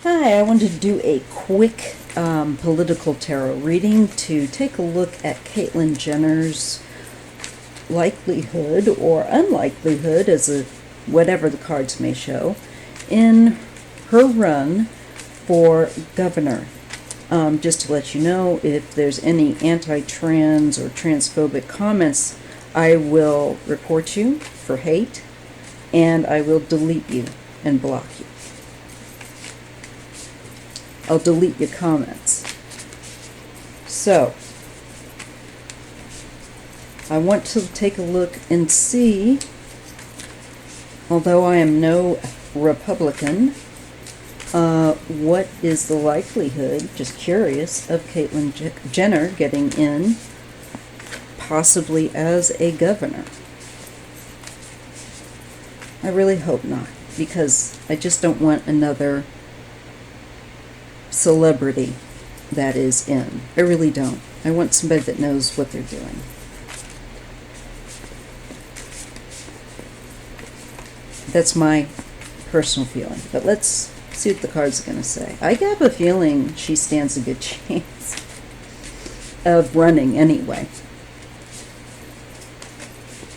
Hi, I wanted to do a quick political tarot reading to take a look at Caitlyn Jenner's likelihood or unlikelihood, whatever the cards may show, in her run for governor. Just to let you know, if there's any anti-trans or transphobic comments, I will report you for hate, and I will delete you and block you. I'll delete your comments. So, I want to take a look and see, although I am no Republican, what is the likelihood, just curious, of Caitlyn Jenner getting in, possibly as a governor. I really hope not, because I just don't want another celebrity that is in. I really don't. I want somebody that knows what they're doing. That's my personal feeling. But let's see what the cards are going to say. I have a feeling she stands a good chance of running anyway.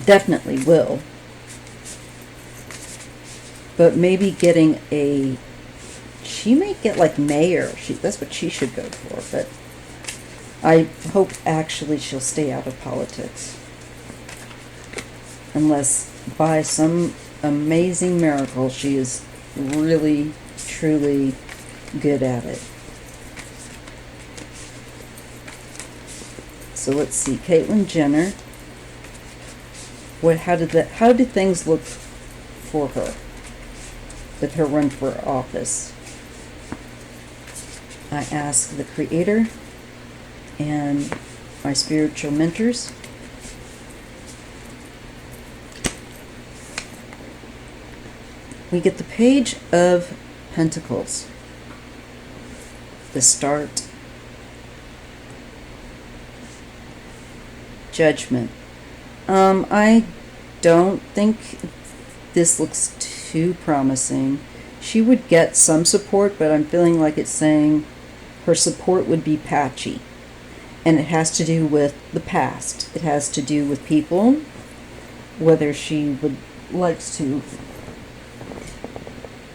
Definitely will. But maybe getting she may get like mayor. That's what she should go for, but I hope actually she'll stay out of politics. Unless by some amazing miracle she is really, truly good at it. So let's see, Caitlyn Jenner. How did things look for her with her run for office? I ask the Creator and my spiritual mentors. We get the Page of Pentacles, the start, Judgment. I don't think this looks too promising. She would get some support, but I'm feeling like it's saying her support would be patchy. And it has to do with the past. It has to do with people, whether she likes to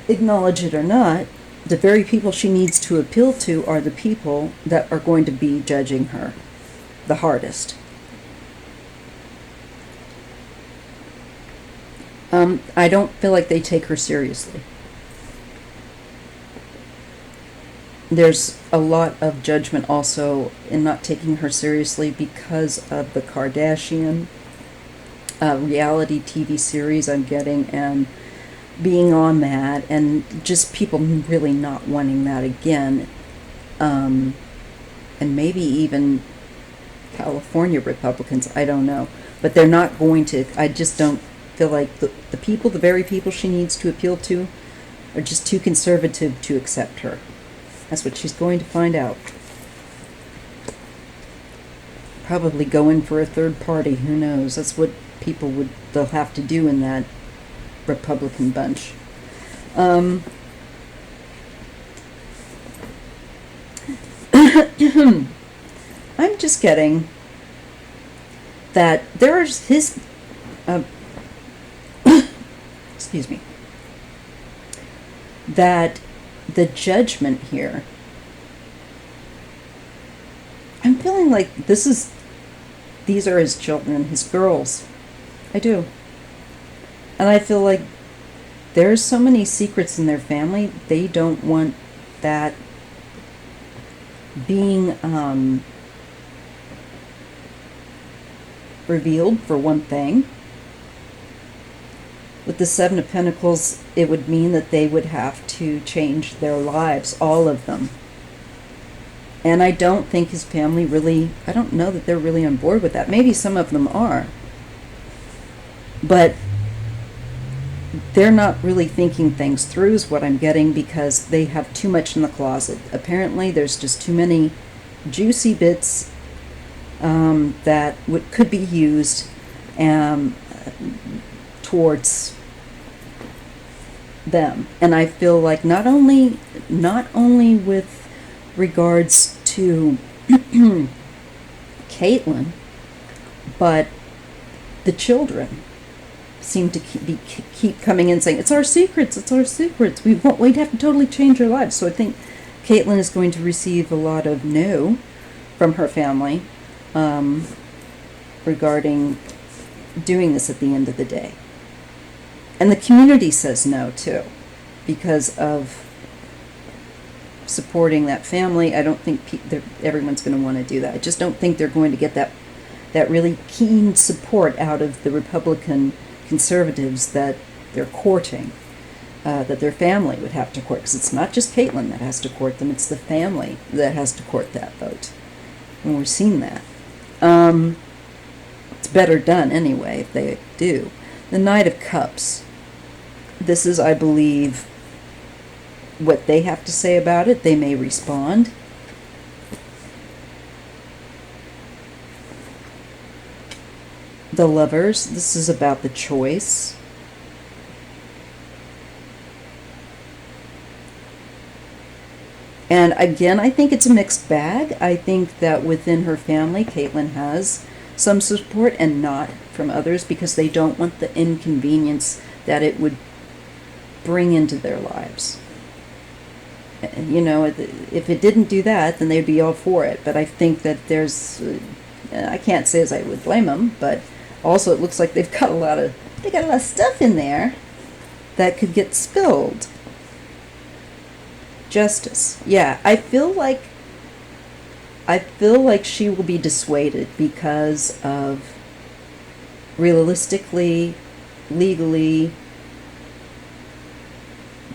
acknowledge it or not. The very people she needs to appeal to are the people that are going to be judging her the hardest. I don't feel like they take her seriously. There's a lot of judgment also in not taking her seriously because of the Kardashian reality TV series I'm getting, and being on that, and just people really not wanting that again. And maybe even California Republicans, I don't know. But they're not going to. I just don't feel like the very people she needs to appeal to are just too conservative to accept her. That's what she's going to find out. Probably go in for a third party, who knows? That's what they'll have to do in that Republican bunch. I'm just getting that there's excuse me, that the judgment here, I'm feeling like these are his children, his girls. I do. And I feel like there's so many secrets in their family, they don't want that being revealed, for one thing. With the Seven of Pentacles, it would mean that they would have to change their lives, all of them. And I don't think his family I don't know that they're really on board with that. Maybe some of them are. But they're not really thinking things through, is what I'm getting, because they have too much in the closet. Apparently, there's just too many juicy bits that could be used towards them. And I feel like not only not only with regards to Caitlyn, but the children seem to keep coming in saying, it's our secrets, we'd have to totally change our lives. So I think Caitlyn is going to receive a lot of no from her family regarding doing this at the end of the day. And the community says no, too, because of supporting that family. I don't think everyone's going to want to do that. I just don't think they're going to get that really keen support out of the Republican conservatives that they're courting, that their family would have to court, because it's not just Caitlyn that has to court them, it's the family that has to court that vote. And we've seen that. It's better done anyway if they do. The Knight of Cups. This is, I believe, what they have to say about it. They may respond. The Lovers. This is about the choice. And again, I think it's a mixed bag. I think that within her family, Caitlyn has some support and not from others, because they don't want the inconvenience that it would bring into their lives. You know, if it didn't do that, then they'd be all for it. But I think that there's, I can't say as I would blame them, but also it looks like they've got a lot of stuff in there that could get spilled. Justice. Yeah, I feel like she will be dissuaded because of, realistically, legally,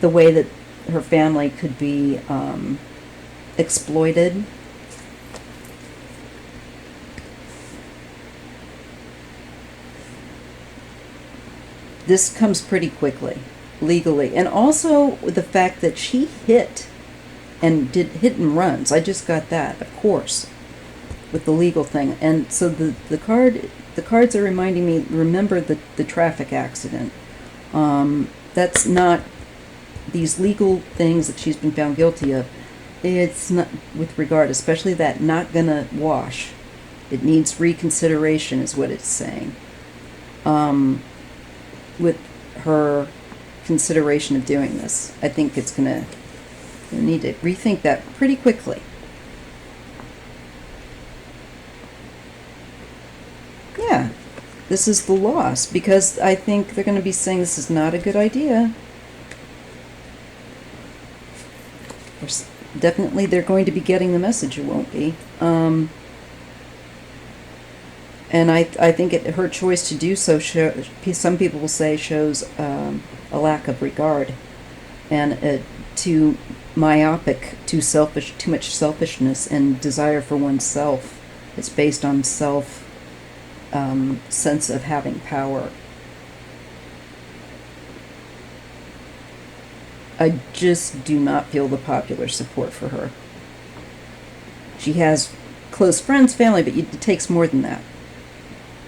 the way that her family could be exploited. This comes pretty quickly, legally. And also the fact that she hit and did hit and runs. I just got that, of course, with the legal thing. And so the cards are reminding me, remember the traffic accident. That's not these legal things that she's been found guilty of. It's not, with regard, especially that, not gonna wash. It needs reconsideration is what it's saying. With her consideration of doing this, I think it's gonna need to rethink that pretty quickly. Yeah, this is the loss, because I think they're going to be saying this is not a good idea. Definitely they're going to be getting the message it won't be. And I think her choice to do so, some people will say, shows a lack of regard and too myopic, too much selfishness and desire for oneself. It's based on sense of having power. I just do not feel the popular support for her. She has close friends, family, but it takes more than that.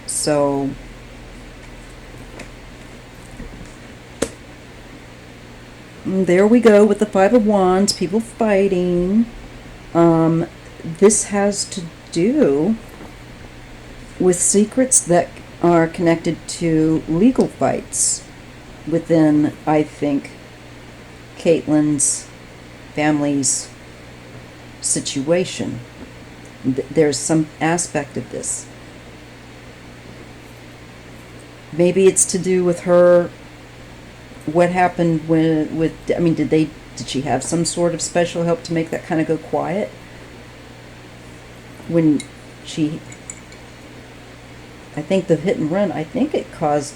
So there we go with the Five of Wands, people fighting. This has to do with secrets that are connected to legal fights within, I think, Caitlyn's family's situation. There's some aspect of this. Maybe it's to do with her, what happened did she have some sort of special help to make that kind of go quiet? When I think the hit and run, I think it caused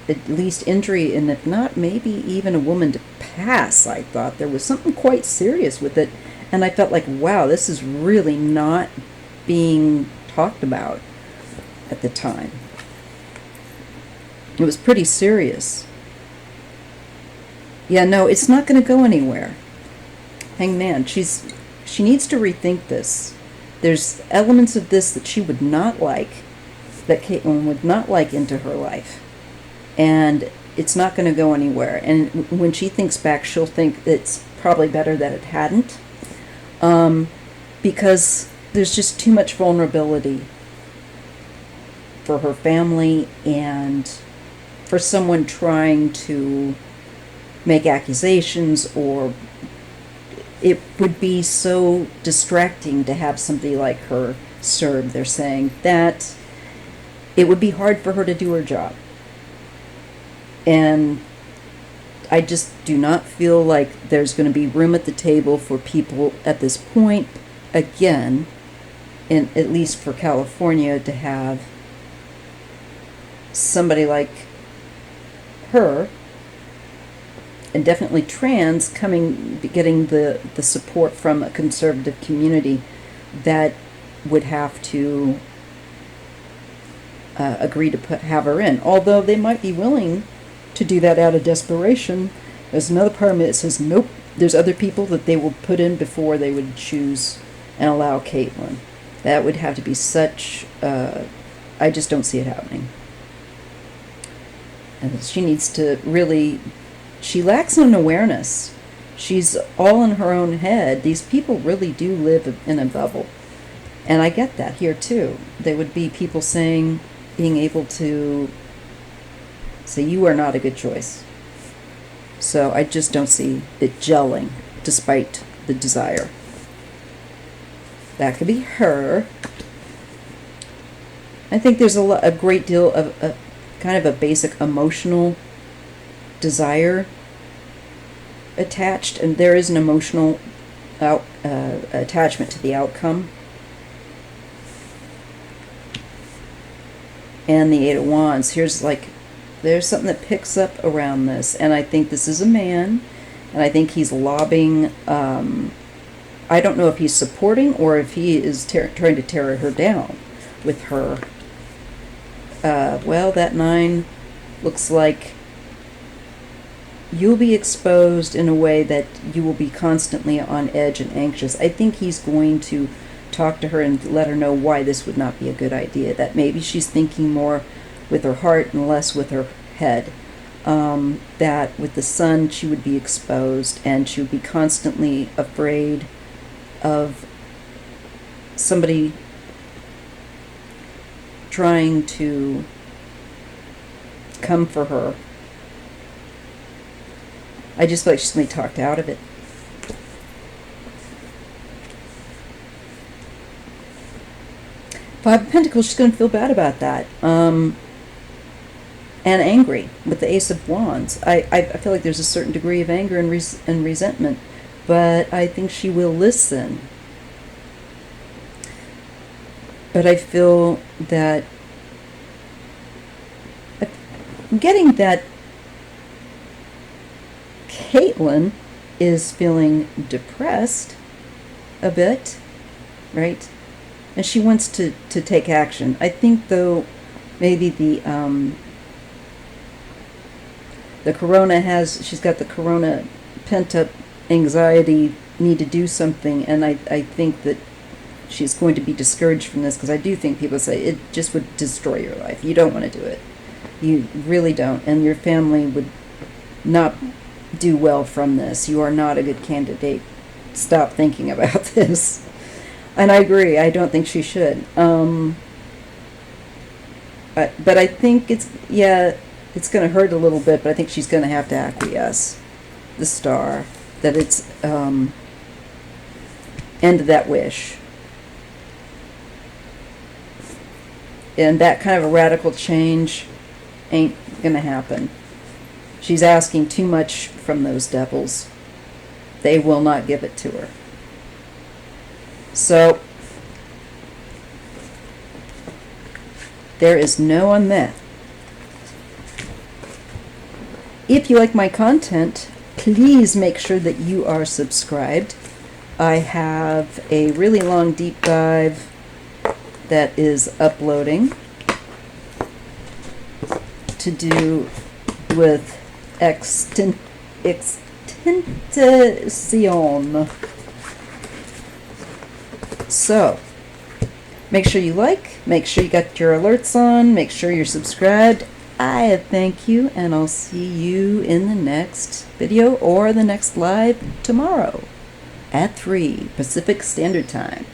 at least injury, and if not, maybe even a woman to pass. I thought there was something quite serious with it, and I felt like, wow, this is really not being talked about at the time. It was pretty serious. Yeah, no, it's not going to go anywhere. Hangman, she needs to rethink this. There's elements of this that she would not like, that Caitlyn would not like into her life. And it's not going to go anywhere. And when she thinks back, she'll think it's probably better that it hadn't, because there's just too much vulnerability for her family and for someone trying to make accusations, or it would be so distracting to have somebody like her serve. They're saying that it would be hard for her to do her job. And I just do not feel like there's going to be room at the table for people at this point, again, in at least for California, to have somebody like her, and definitely trans, getting the support from a conservative community that would have to agree to have her in. Although they might be willing to do that out of desperation. There's another part of me that says, nope, there's other people that they will put in before they would choose and allow Caitlyn. That would have to be such, I just don't see it happening. And she needs to really, she lacks an awareness. She's all in her own head. These people really do live in a bubble. And I get that here too. There would be people being able to say, you are not a good choice. So I just don't see it gelling, despite the desire. That could be her. I think there's a great deal of kind of a basic emotional desire attached, and there is an emotional attachment to the outcome. And the Eight of Wands, there's something that picks up around this, and I think this is a man, and I think he's lobbing, I don't know if he's supporting or if he is trying to tear her down with her. Well, that 9 looks like you'll be exposed in a way that you will be constantly on edge and anxious. I think he's going to talk to her and let her know why this would not be a good idea, that maybe she's thinking more with her heart and less with her head, that with the sun she would be exposed and she would be constantly afraid of somebody trying to come for her. I just feel like she's going to be talked out of it. Five of Pentacles, she's going to feel bad about that. And angry with the Ace of Wands. I feel like there's a certain degree of anger and resentment, but I think she will listen. But I feel that I'm getting that Caitlyn is feeling depressed a bit, right? And she wants to take action. I think, though, maybe the corona she's got the corona pent-up anxiety, need to do something, and I think that she's going to be discouraged from this, because I do think people say it just would destroy your life. You don't want to do it. You really don't. And your family would not do well from this. You are not a good candidate. Stop thinking about this. And I agree. I don't think she should. But I think it's going to hurt a little bit, but I think she's going to have to acquiesce. The Star. That it's end of that wish. And that kind of a radical change ain't going to happen. She's asking too much from those devils. They will not give it to her. So, there is no on that. If you like my content, please make sure that you are subscribed. I have a really long deep dive that is uploading to do with extension. So, make sure you make sure you got your alerts on, make sure you're subscribed, I thank you, and I'll see you in the next video or the next live tomorrow at 3 Pacific Standard Time.